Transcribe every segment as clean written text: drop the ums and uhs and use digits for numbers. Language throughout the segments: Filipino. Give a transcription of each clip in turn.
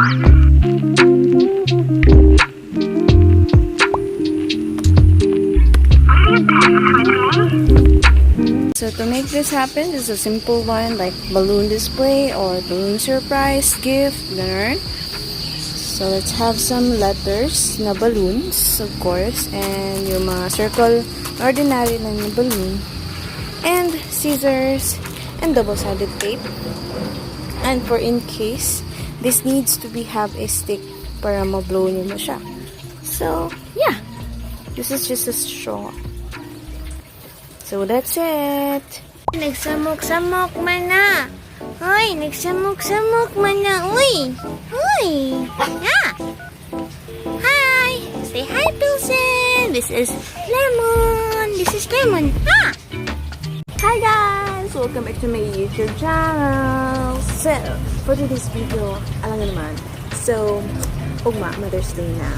So to make this happen, this is a simple one like balloon display or balloon surprise gift, ganun. So let's have some letters na balloons, of course, and yung mga circle, ordinary lang yung balloon, and scissors, and double-sided tape. And for in case, this needs to have a stick para ma-blow nyo mo siya. So, yeah. This is just a straw. So, that's it. Nagsamok-samok man na. Hoy, nagsamok-samok man na. Uy! Uy! Ah! Hi! Say hi, Pilsen! This is Lemon! This is Lemon! Ah! Hi guys! Welcome back to my YouTube channel! So, for today's video, alam nga naman. So, ugma, Mother's Day na.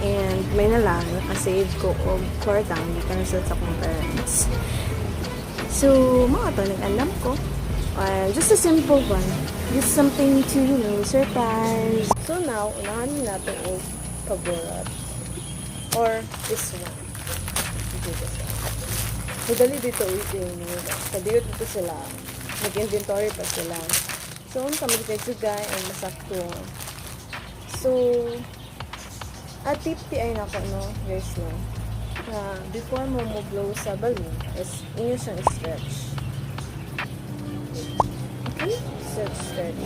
And may nalang, nakasave ko og kwartang gikan sa akong parents. So, mga to, nag-alam ko. Just a simple one. Just something to, surprise. So now, unahan natin ang paborat. Or this one. Madali dito ulitin nyo. Kadiyot dito sila. Nag-inventory pa sila. So, ang kamagkagsigay ang masakto. So, at tip ay nako, no? Guys, no? Na before mo blow sa balloon, is inyo siyang stretch. Okay? Stretch.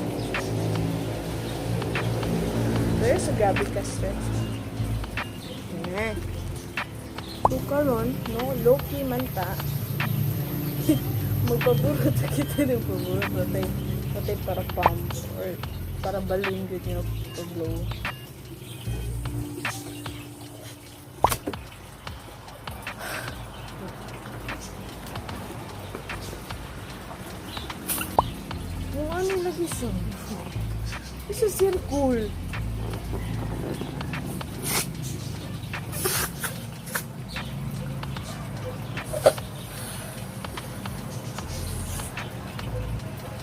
There's a grabe ka stretch. Ayan. So, karon, no? Low-key man ta. Magpaburot na kita ng paburot. Patay para pump or para balloon good nyo to blow. This is very cool.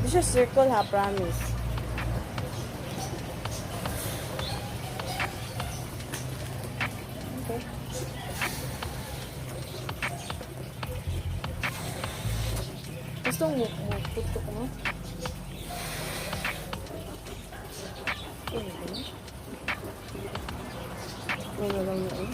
This is circle, ha, promise. Okay. Gusto mo tutok mo? Ano lang yun?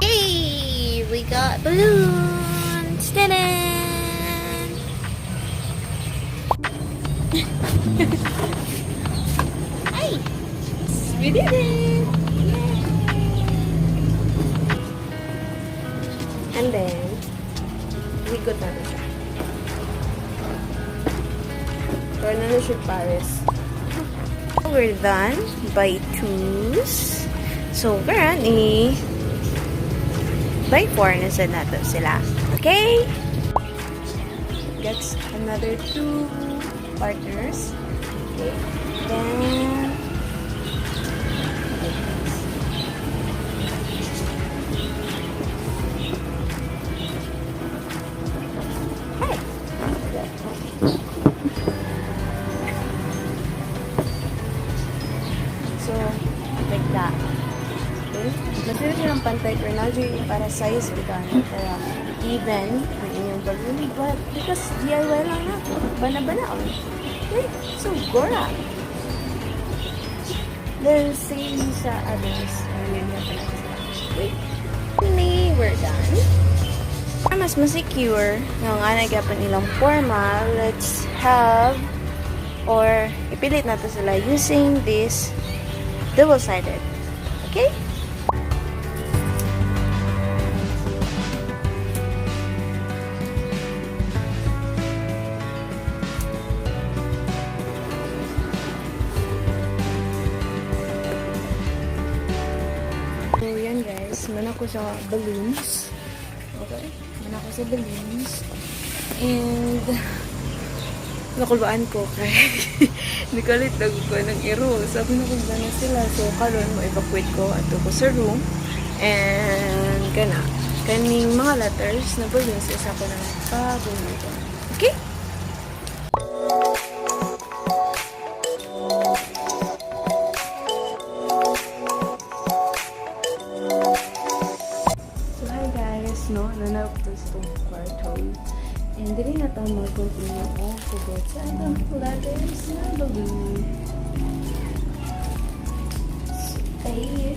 Hey, we got balloons! Ta-da! Hey! We did it! Yay! And then, we got na siya. So, na siya Paris. We're done by twos. So, currently, by 4 na sa nato sila. Okay? That's another 2 partners. Okay. Then, hey! So, like that. Material siya ng pantay pero na para size bigyan para even ang inyong balloon, but because DIY lang na bana-bana okay, so gora then same sa others okay, we're done. Para mas secure ng anagapan ilang forma, let's have or ipilit natin sila using this double-sided. Okay? guys, man ako sa balloons. Okay? Man ako sa balloons. And nakulbaan ko kay nikalit ko ng iro. Sabi na kung na sila. So, karon mo evacuate ko ato ko sa room. And kaning mga letters na balloons isa ko na pagulutan. Okay? So, hi guys, no? Nanapos itong kwarto. And dili na tayo mag-continue ko sugot sa itong letters na balloon. So, ay.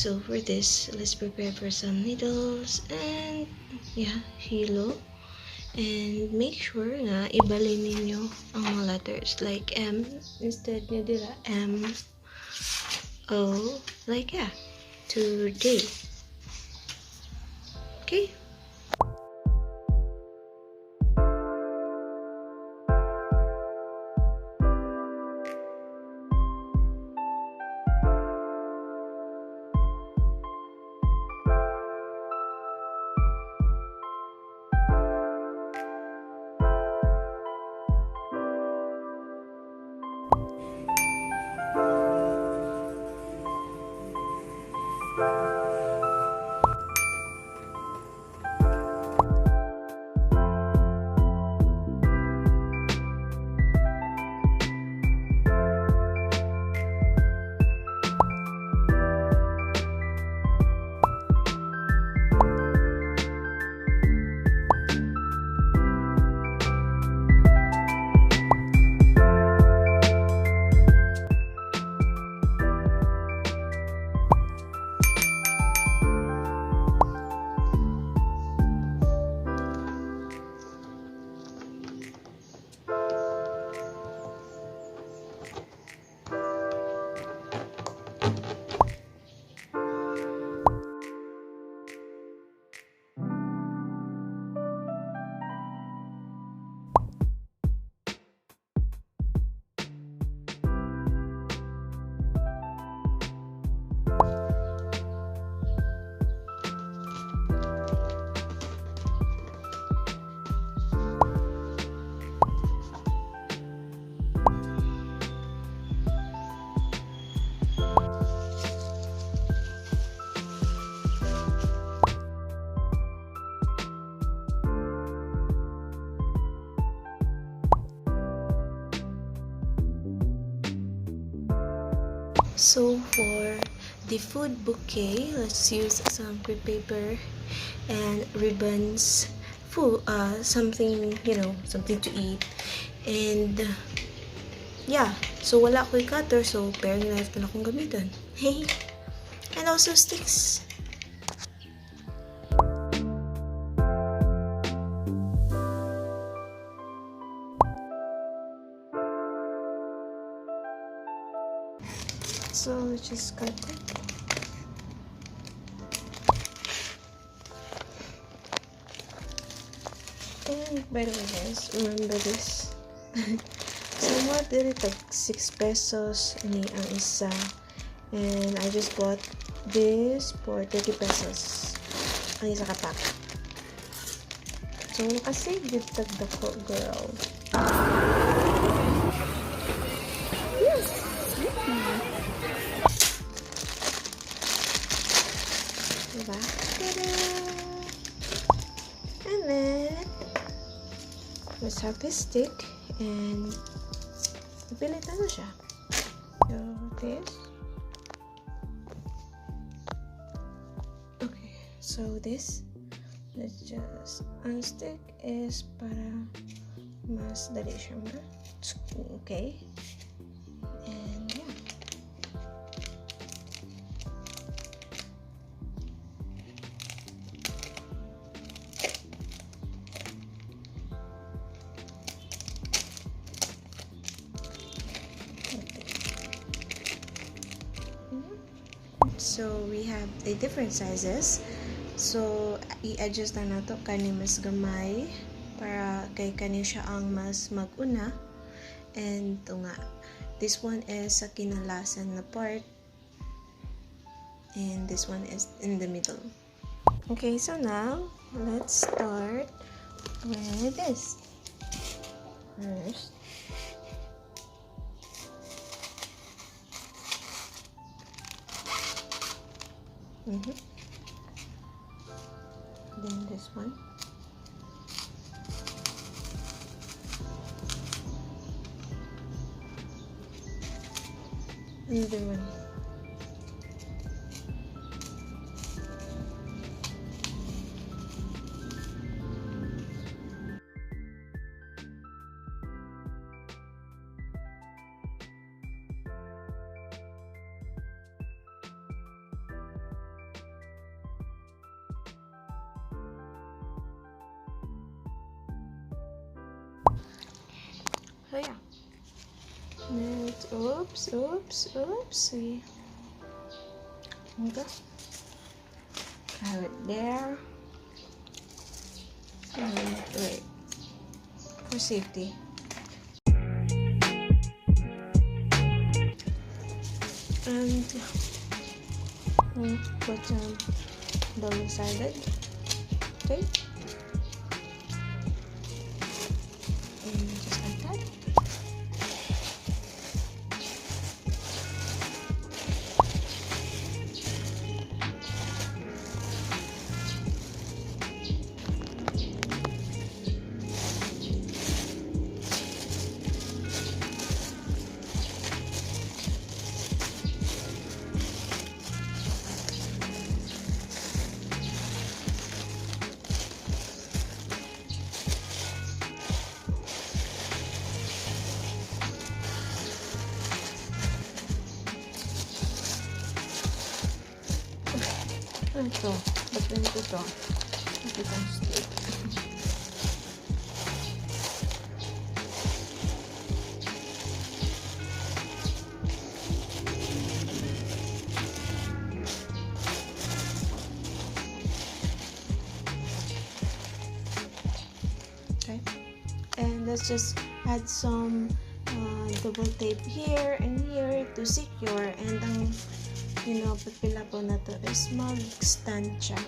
So for this, let's prepare for some needles and yeah, hilo. And make sure na ibalin ninyo ang mga letters like M instead nyo dila M, O, like yeah, to J. Okay? So for the food bouquet, let's use some crepe paper and ribbons, food, something, something to eat. And yeah, so wala ako'y cutter, so paring knife na akong gamitan. Hey, and also sticks. So let's just cut it. And by the way guys, remember this. Somewhat dili tag 6 pesos ni ang isa. And I just bought this for 30 pesos. Ang isa ka pack. So nakasave dito tag dako, girl. Yes! Diba? Ta-da! And then let's have this stick and pilitan na siya. So this. Okay, so this, let's just unstick is para mas dali siya ma. Okay. And yeah. So we have the different sizes. So i-adjust na nato kani mas gamay para kay kani siya ang mas mag-una. And ito nga, this one is sa kinalasan na part and this one is in the middle. Okay, so now let's start with this. First, then this one, another one, so yeah. Next, oopsie. Okay. Have it there. And wait, for safety. And put some double-sided tape. And just like that. Ito, ba't ganito ito? Ito itong stick. Okay, and let's just add some double tape here and here to secure, and ang pagpila po na to is mag-stand siya.